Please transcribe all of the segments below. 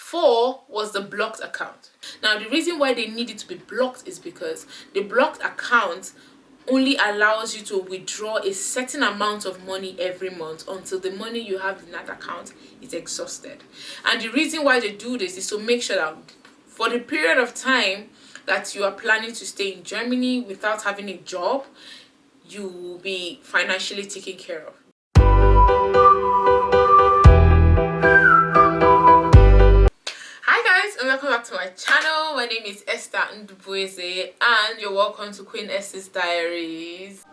4 was the blocked account. Now the reason why they need it to be blocked is because the blocked account only allows you to withdraw a certain amount of money every month until the money you have in that account is exhausted. And the reason why they do this is to make sure that for the period of time that you are planning to stay in Germany without having a job, you will be financially taken care of. Hi guys, and welcome back to my channel. My name is Esther Ndubueze and you're welcome to Queen Esther's Diaries.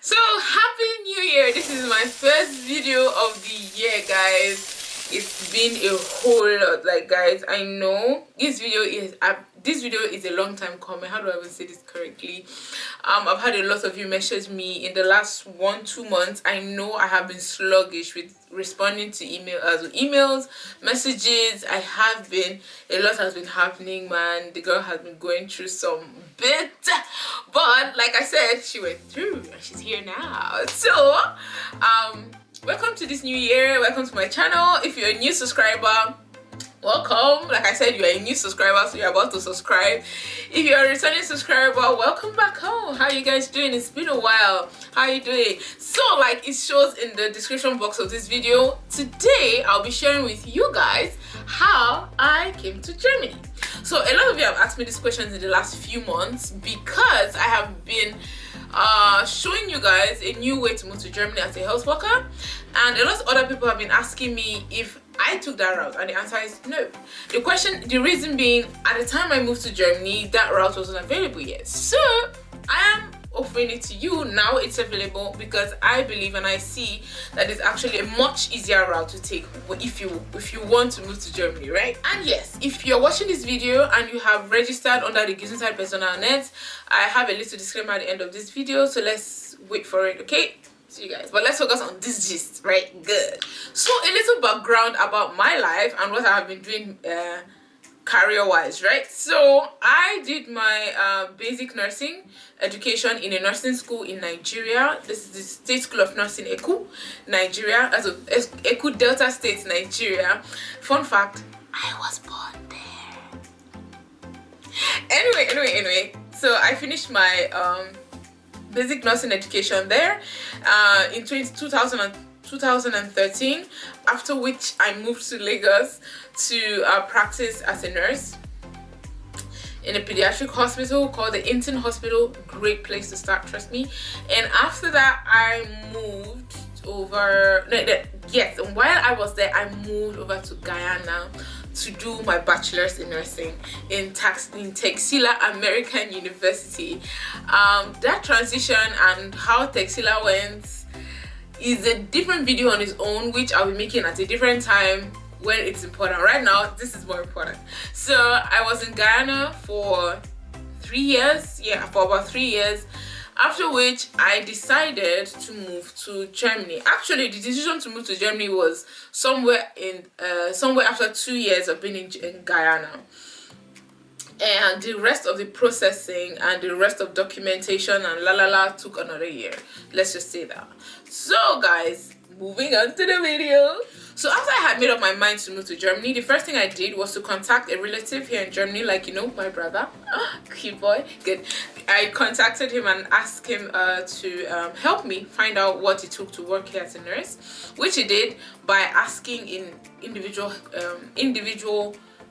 So happy new year. This is my first video of the year, guys. It's been a whole lot, like, guys, I know this video is a long time coming. How do I even say this correctly? I've had a lot of you message me in the last 1-2 months. I know I have been sluggish with responding to emails, messages. A lot has been happening, man. The girl has been going through some bit, but like I said, she went through and she's here now. So welcome to this new year. Welcome to my channel. If you're a new subscriber, welcome. Like I said, you are a new subscriber, so you're about to subscribe. If you're a returning subscriber, welcome back home. How are you guys doing? It's been a while. How are you doing? So, like it shows in the description box of this video, today I'll be sharing with you guys how I came to Germany. So a lot of you have asked me these questions in the last few months because I have been showing you guys a new way to move to Germany as a health worker, and a lot of other people have been asking me if I took that route, and the answer is no. The reason being, at the time I moved to Germany, that route wasn't available yet. So I am offering it to you now. It's available because I believe and I see that it's actually a much easier route to take if you want to move to Germany, right? And yes, if you're watching this video and you have registered under the Gesundheit Personalnet, I have a little disclaimer at the end of this video, so let's wait for it, okay? See you guys, but let's focus on this gist, right? Good. So a little background about my life and what I have been doing career wise, right? So I did my basic nursing education in a nursing school in Nigeria. This is the State School of Nursing, Eku, Nigeria. Also Eku, Delta State, Nigeria. Fun fact, I was born there. Anyway, so I finished my basic nursing education there in 2013, after which I moved to Lagos to practice as a nurse in a pediatric hospital called the Inton Hospital. Great place to start, trust me. And after that, I moved over. Yes, and while I was there, I moved over to Guyana to do my bachelor's in nursing in Texila American University. That transition and how Texila went is a different video on its own, which I'll be making at a different time when it's important. Right now, this is more important. So I was in Guyana for 3 years, for about 3 years, after which I decided to move to Germany. Actually, the decision to move to Germany was somewhere after 2 years of being in Guyana. And the rest of the processing and the rest of documentation and took another year. Let's just say that. So guys, moving on to the video. So after I had made up my mind to move to Germany, the first thing I did was to contact a relative here in Germany, like, you know, my brother. Cute boy, good. I contacted him and asked him to help me find out what it took to work here as a nurse, which he did by asking in individual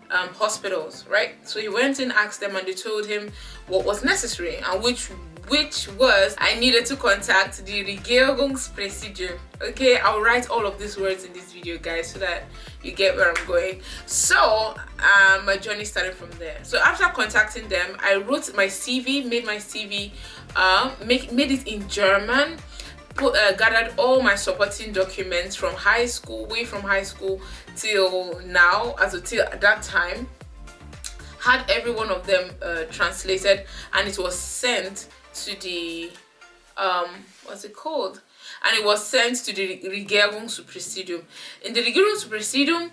hospitals, right? So he went and asked them, and they told him what was necessary, and which was I needed to contact the Regierungspräsidium. Okay, I'll write all of these words in this video, guys, so that you get where I'm going. So my journey started from there. So after contacting them, I wrote my CV, made my CV, made it in German, gathered all my supporting documents from high school, till now, till that time, had every one of them translated, and it was sent to the what's it called? And it was sent to the Regierungspräsidium. In the Regierungspräsidium,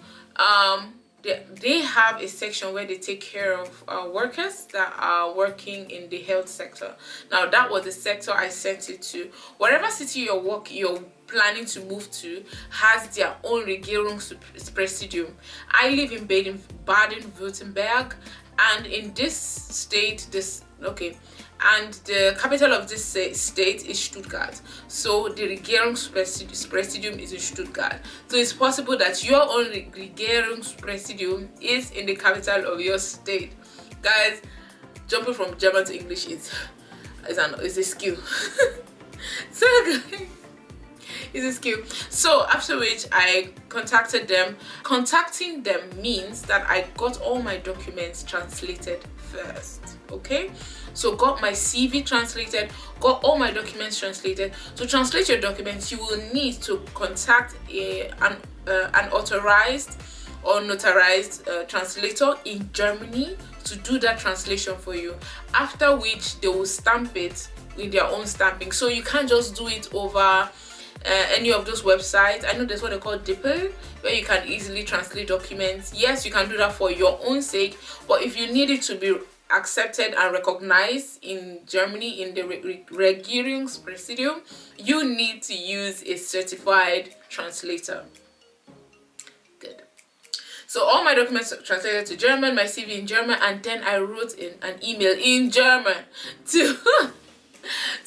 they have a section where they take care of workers that are working in the health sector. Now that was the sector I sent it to. Whatever city you're planning to move to has their own Regierungspräsidium. I live in Baden-Württemberg, and in this state, and the capital of this state is Stuttgart. So the Regierungspräsidium is in Stuttgart. So it's possible that your own Regierungspräsidium is in the capital of your state. Guys, jumping from German to English is a skill. So guys, it's a skill. So after which I contacted them. Contacting them means that I got all my documents translated first. Okay, so got my CV translated, got all my documents translated. To translate your documents, you will need to contact an authorized or notarized translator in Germany to do that translation for you, after which they will stamp it with their own stamping. So you can't just do it over any of those websites. I know there's what they call DeepL, where you can easily translate documents. Yes, you can do that for your own sake, but if you need it to be accepted and recognized in Germany in the Regierungspräsidium, you need to use a certified translator. Good. So all my documents translated to German, my CV in German, and then I wrote in an email in German to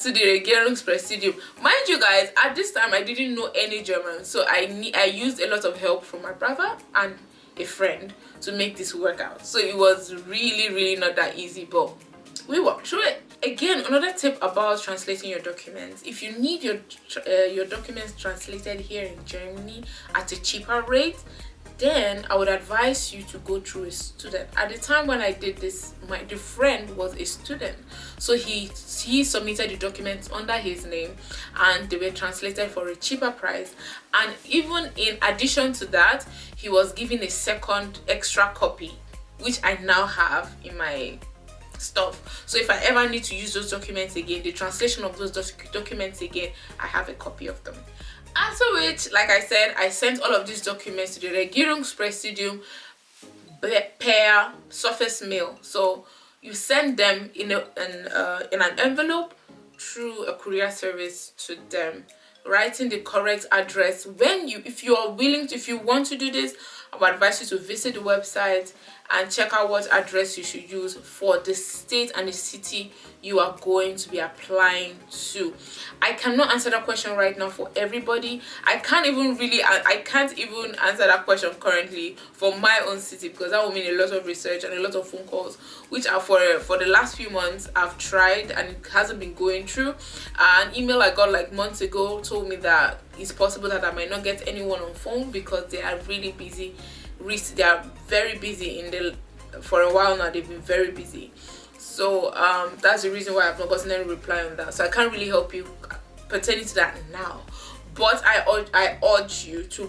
to the Regierungspräsidium. Mind you guys, at this time I didn't know any German, so I used a lot of help from my brother and a friend to make this work out. So it was really not that easy, but we worked through it. Again, another tip about translating your documents: if you need your documents translated here in Germany at a cheaper rate, then I would advise you to go through a student. At the time when I did this, the friend was a student, so he submitted the documents under his name and they were translated for a cheaper price. And even in addition to that, he was given a second extra copy, which I now have in my stuff. So if I ever need to use those documents again, the translation of those documents again, I have a copy of them. After which, like I said, I sent all of these documents to the Regierungspräsidium per surface mail. So you send them in an envelope through a courier service to them, writing the correct address. If you want to do this, I would advise you to visit the website and check out what address you should use for the state and the city you are going to be applying to. I cannot answer that question right now for everybody. I can't even answer that question currently for my own city, because that will mean a lot of research and a lot of phone calls, which are for the last few months I've tried and it hasn't been going through. An email I got like months ago told me that it's possible that I might not get anyone on phone because they are really busy. They are very busy for a while now. They've been very busy. So that's the reason why I've not gotten any reply on that. So I can't really help you pertaining to that now. But I urge you to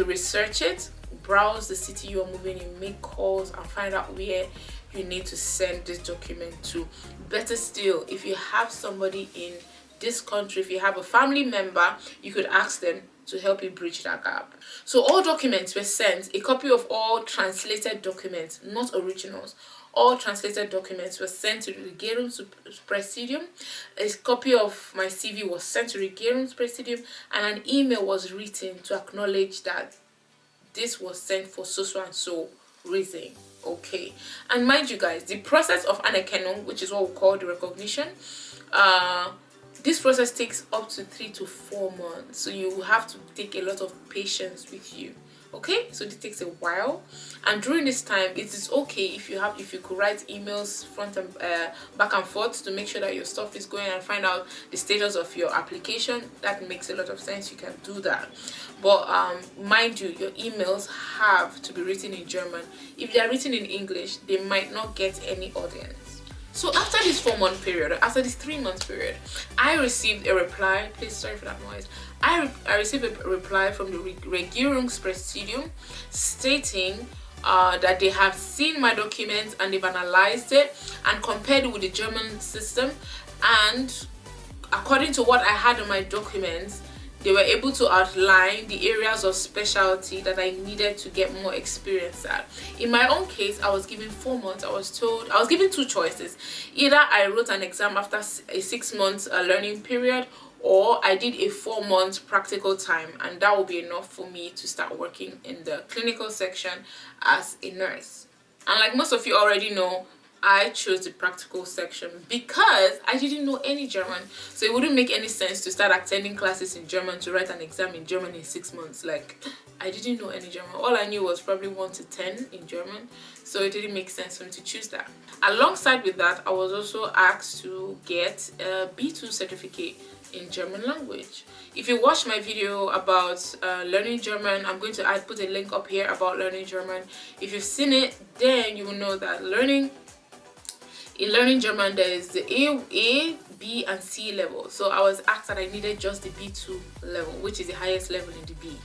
research it, browse the city you are moving in, make calls, and find out where you need to send this document to. Better still, if you have somebody in this country, if you have a family member, you could ask them to help you bridge that gap. So all documents were sent. A copy of all translated documents, not originals, all translated documents were sent to the Regierungspräsidium. A copy of my CV was sent to the Regierungspräsidium, and an email was written to acknowledge that this was sent for so and so reason. Okay, and mind you guys, the process of Anerkennung, which is what we call the recognition, this process takes up to 3 to 4 months, so you have to take a lot of patience with you. Okay, so this takes a while, and during this time it is okay if you could write emails back and forth to make sure that your stuff is going and find out the status of your application. That makes a lot of sense. You can do that, but mind you, your emails have to be written in German. If they are written in English, they might not get any audience. So after this 4-month period, after this 3-month period, I received a reply. Please, sorry for that noise. I received a reply from the Regierungspräsidium stating that they have seen my documents and they've analyzed it and compared it with the German system, and according to what I had in my documents, they were able to outline the areas of specialty that I needed to get more experience at. In my own case, I was given 4 months. I was given 2 choices. Either I wrote an exam after a 6 months learning period, or I did a 4-month practical time, and that will be enough for me to start working in the clinical section as a nurse. And like most of you already know, I chose the practical section because I didn't know any German. So it wouldn't make any sense to start attending classes in German to write an exam in German in 6 months. Like, I didn't know any German. All I knew was probably 1 to 10 in German. So it didn't make sense for me to choose that. Alongside with that, I was also asked to get a B2 certificate in German language. If you watched my video about learning German, I'm going to put a link up here about learning German. If you've seen it, then you will know that in learning German, there is the A, B, and C level. So I was asked that I needed just the B2 level, which is the highest level in the B,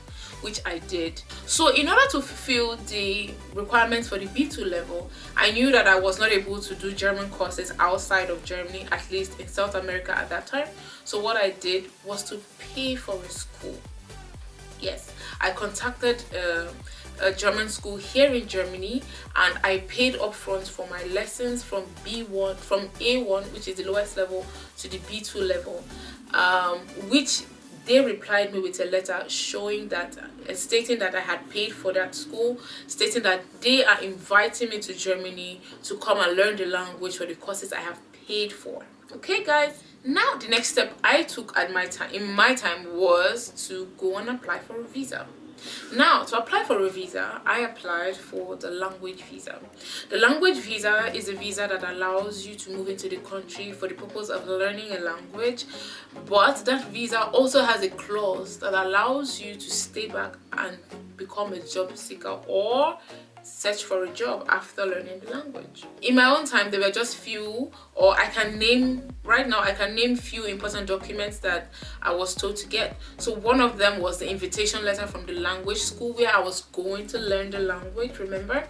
which I did. So in order to fulfill the requirements for the B2 level, I knew that I was not able to do German courses outside of Germany, at least in South America at that time. So what I did was to pay for a school. Yes, I contacted a German school here in Germany, and I paid upfront for my lessons from A1, which is the lowest level, to the B2 level, which they replied me with a letter showing that, stating that I had paid for that school, stating that they are inviting me to Germany to come and learn the language for the courses I have paid for. Okay, guys. Now the next step I took in my time was to go and apply for a visa. Now, to apply for a visa, I applied for the language visa. The language visa is a visa that allows you to move into the country for the purpose of learning a language, but that visa also has a clause that allows you to stay back and become a job seeker or search for a job after learning the language. In my own time, there were just few, or I can name few important documents that I was told to get. So one of them was the invitation letter from the language school where I was going to learn the language, remember?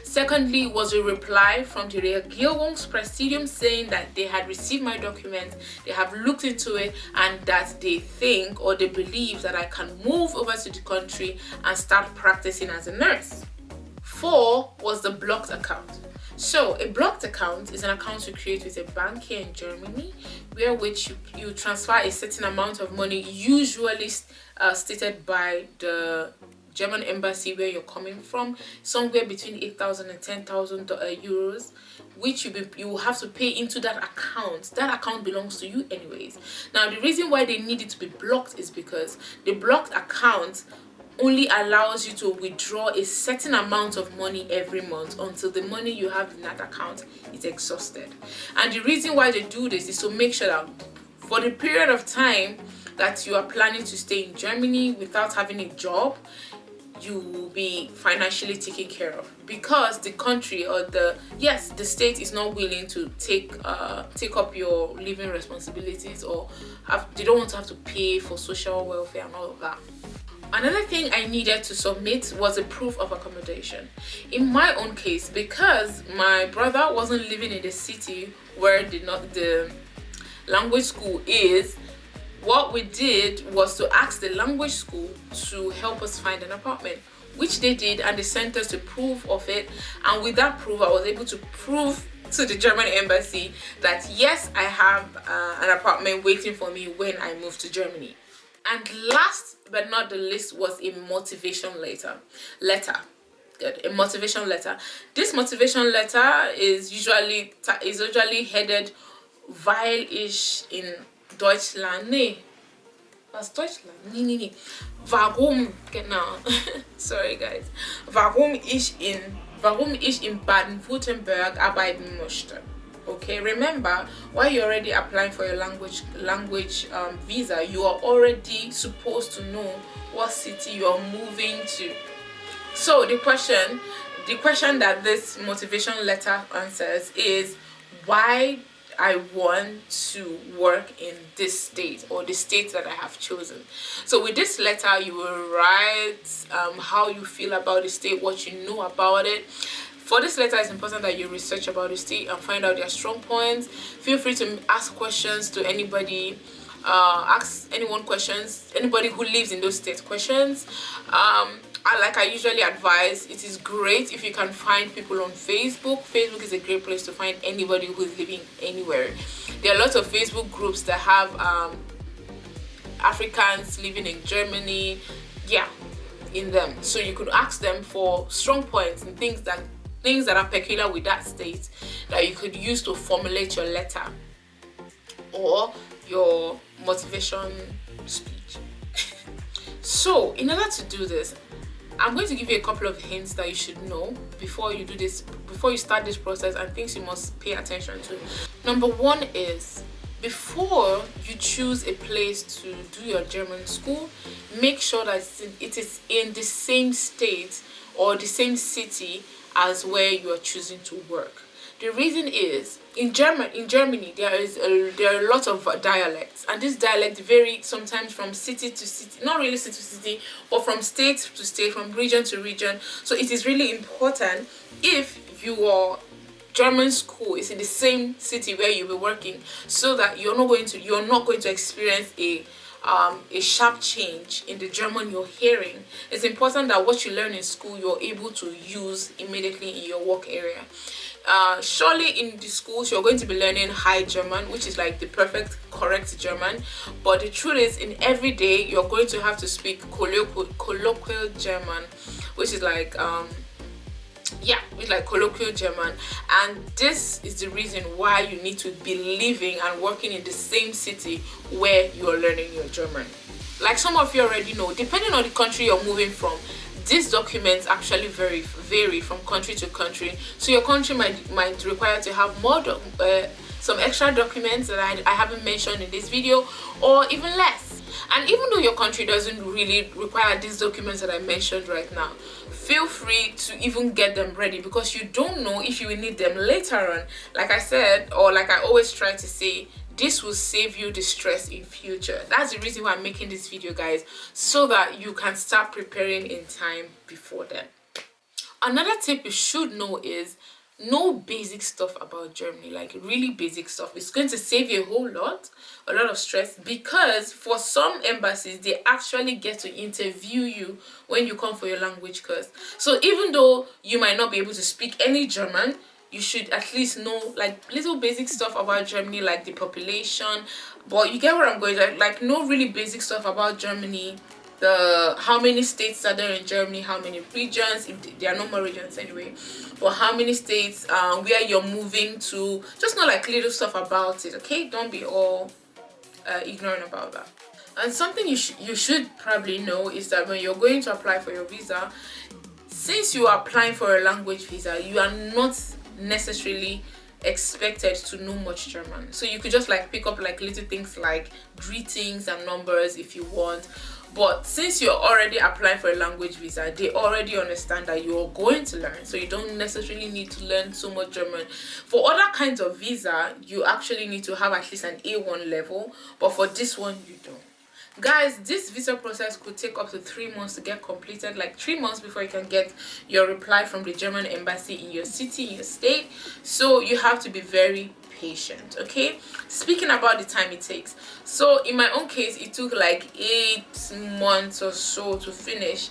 Secondly was a reply from the Regierungspräsidium saying that they had received my documents, they have looked into it, and that they think or they believe that I can move over to the country and start practicing as a nurse. 4 was the blocked account. So a blocked account is an account you create with a bank here in Germany, where which you transfer a certain amount of money, usually stated by the German embassy where you're coming from, somewhere between 8,000 and 10,000 euros, which you will have to pay into that account. That account belongs to you anyways. Now the reason why they need it to be blocked is because the blocked account only allows you to withdraw a certain amount of money every month until the money you have in that account is exhausted. And the reason why they do this is to make sure that for the period of time that you are planning to stay in Germany without having a job, you will be financially taken care of, because the country or the state is not willing to take up your living responsibilities, or they don't want to have to pay for social welfare and all of that. Another thing I needed to submit was a proof of accommodation. In my own case, because my brother wasn't living in the city where the language school is, what we did was to ask the language school to help us find an apartment, which they did, and they sent us the proof of it. And with that proof, I was able to prove to the German embassy that yes, I have an apartment waiting for me when I move to Germany. And last but not the least was a motivation letter. A motivation letter. This motivation letter is usually headed weil ich in Deutschland. Nee. Was Deutschland? Nee. Warum? Genau. Sorry guys. Warum ich in Baden-Württemberg arbeiten möchte. Okay, remember, while you're already applying for your language visa, you are already supposed to know what city you are moving to. So the question that this motivation letter answers is why I want to work in this state, or the state that I have chosen. So with this letter, you will write how you feel about the state, what you know about it. For this letter, it's important that you research about the state and find out their strong points. Feel free to ask questions to anybody. Ask anyone questions, anybody who lives in those states questions. Like I usually advise, it is great if you can find people on Facebook. Facebook is a great place to find anybody who is living anywhere. There are lots of Facebook groups that have Africans living in Germany, yeah, in them. So you could ask them for strong points and things that are peculiar with that state that you could use to formulate your letter or your motivation speech. So in order to do this, I'm going to give you a couple of hints that you should know before you do this, before you start this process, and things you must pay attention to. Number one is, before you choose a place to do your German school, make sure that it is in the same state or the same city as where you are choosing to work. The reason is, in Germany, there are a lot of dialects, and this dialect vary sometimes from city to city, not really city to city, but from state to state, from region to region. So it is really important, if your German school is in the same city where you'll be working, so that you're not going to experience a sharp change in the German you're hearing. It's important that what you learn in school you're able to use immediately in your work area. Surely in the schools you're going to be learning High German, which is like the perfect correct German, but the truth is, in every day you're going to have to speak colloquial German, which is like it's like colloquial German. And this is the reason why you need to be living and working in the same city where you're learning your German. Like some of you already know, depending on the country you're moving from, these documents actually vary from country to country. So your country might require to have more some extra documents that I haven't mentioned in this video, or even less. And even though your country doesn't really require these documents that I mentioned right now, feel free to even get them ready, because you don't know if you will need them later on. Like I said, or like I always try to say, this will save you the stress in future. That's the reason why I'm making this video, guys, so that you can start preparing in time before then. Another tip you should know is, know basic stuff about Germany, like really basic stuff. It's going to save you a lot of stress, because for some embassies they actually get to interview you when you come for your language course. So even though you might not be able to speak any German, you should at least know like little basic stuff about Germany, like the population. But you get where I'm going, like know really basic stuff about Germany, how many states are there in Germany, how many regions, if there are no more regions anyway, but how many states, where you're moving to. Just know like little stuff about it, okay? Don't be all ignorant about that. And something you should probably know is that when you're going to apply for your visa, since you are applying for a language visa, you are not necessarily expected to know much German. So you could just like pick up like little things like greetings and numbers if you want. But since you're already applying for a language visa, they already understand that you're going to learn, so you don't necessarily need to learn so much German. For other kinds of visa, you actually need to have at least an A1 level, but for this one you don't. Guys, this visa process could take up to 3 months to get completed, like 3 months before you can get your reply from the German embassy in your city, in your state. So you have to be very patient, okay? Speaking about the time it takes, so in my own case it took like 8 months or so to finish,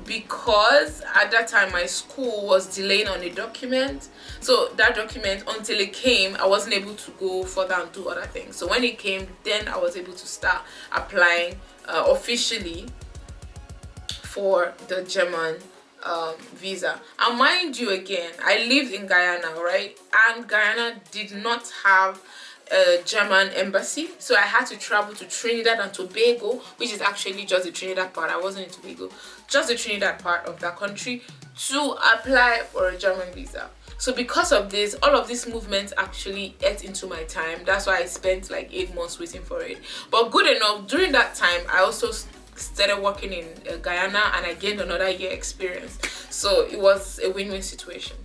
because at that time my school was delaying on a document. So that document, until it came, I wasn't able to go further and do other things. So when it came, then I was able to start applying officially for the German visa. And mind you, again, I lived in Guyana, right? And Guyana did not have a German embassy, so I had to travel to Trinidad and Tobago, which is actually just the Trinidad part. I wasn't in Tobago, just the Trinidad part of that country, to apply for a German visa. So because of this, all of these movements actually ate into my time. That's why I spent like 8 months waiting for it. But good enough, during that time I also started working in Guyana, and I gained another year experience. So it was a win-win situation.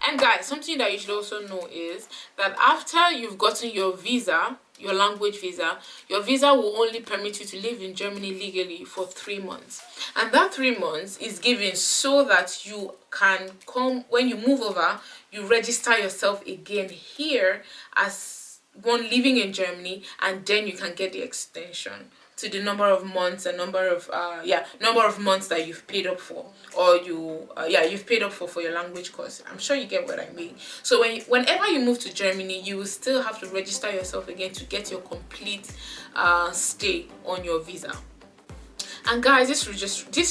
And guys, something that you should also know is that after you've gotten your visa, your language visa, your visa will only permit you to live in Germany legally for 3 months. And that 3 months is given so that you can come, when you move over, you register yourself again here as one living in Germany, and then you can get the extension to the number of months and number of months that you've paid up for, or you've paid up for your language course. I'm sure you get what I mean. So whenever you move to Germany, you will still have to register yourself again to get your complete stay on your visa. And guys, this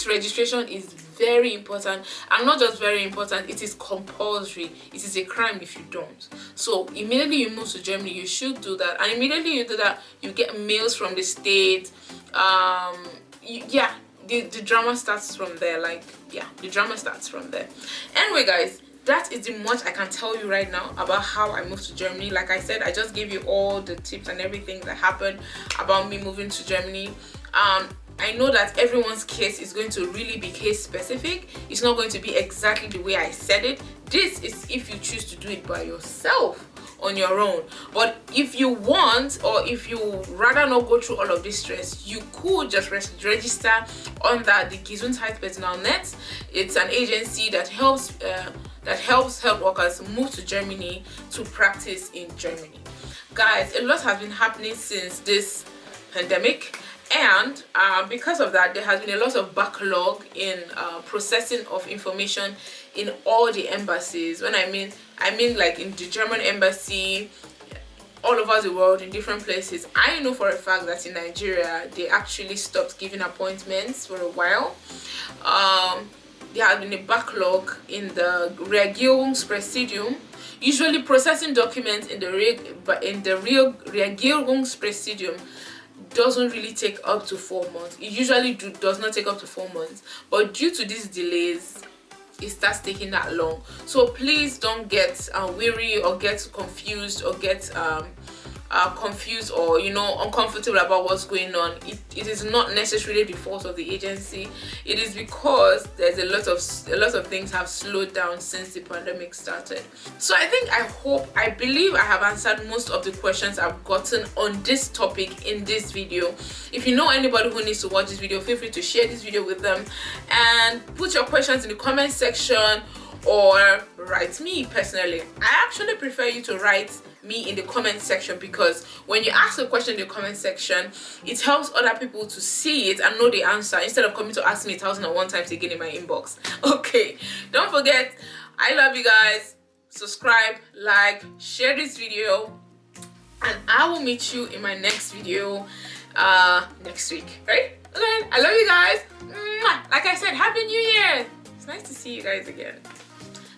registration is very important, and not just very important, it is compulsory. It is a crime if you don't. So immediately you move to Germany, you should do that, and immediately you do that, you get mails from the state. The drama starts from there. The drama starts from there. Anyway, guys, that is the much I can tell you right now about how I moved to Germany. Like I said, I just gave you all the tips and everything that happened about me moving to Germany. I know that everyone's case is going to really be case specific. It's not going to be exactly the way I said it. This is if you choose to do it by yourself on your own. But if you want, or if you rather not go through all of this stress, you could just register under the Gesundheitspersonalnetz. It's an agency that helps health workers move to Germany to practice in Germany. Guys, a lot has been happening since this pandemic, and because of that, there has been a lot of backlog in processing of information in all the embassies. When I mean like in the German embassy, all over the world, in different places. I know for a fact that in Nigeria, they actually stopped giving appointments for a while. There has been a backlog in the Regierungspräsidium. Usually processing documents in the Regierungspräsidium doesn't really take up to 4 months. It usually does not take up to 4 months, but due to these delays, it starts taking that long. So please don't get weary or get confused or get confused or uncomfortable about what's going on. It is not necessarily the fault of the agency. It is because there's a lot of things have slowed down since the pandemic started. So I believe I have answered most of the questions I've gotten on this topic in this video. If you know anybody who needs to watch this video, feel free to share this video with them and put your questions in the comment section, or write me personally. I actually prefer you to write me in the comment section, because when you ask a question in the comment section, it helps other people to see it and know the answer instead of coming to ask me 1,001 times again in my inbox. Okay, don't forget, I love you guys. Subscribe, like, share this video, and I will meet you in my next video next week. Right? Okay, I love you guys. Like I said, Happy New Year. It's nice to see you guys again.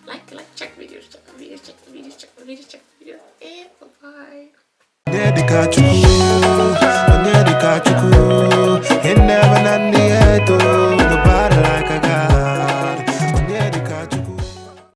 Like, check videos, check videos, and bye-bye.